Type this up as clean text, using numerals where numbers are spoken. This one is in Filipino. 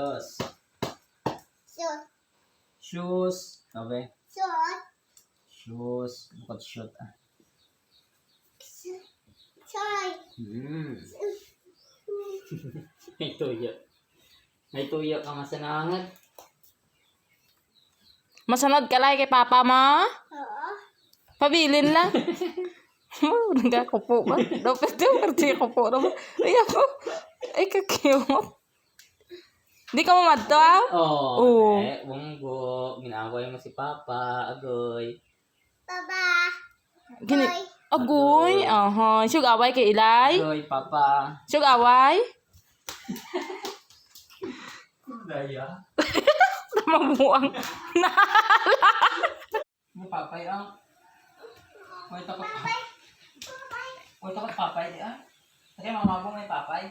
Shoes. Shoot. Shoes. Okay. Shoot. Shoes. Bukod shoot ah. Choy. May tuyo. May tuyo ka masanangat. Masunod ka lang kay papa mo? Oo. Pabilin lang. Nagkakupo ba? Dapat daw, kasi kupo naman. Ay ako. Ay kakiyot. Di ka mamadto? Oo. Bunggo. Ginaway mo si Papa. Agoy. Baba. Gini. Agoy. Aha. Sug away kay Ilay? Agoy, Papa. Sug away? Daya. Mabuang. Mo Papay ang. Wait ako. Wait ako Papay di ah. Kasi mamabong may Papay.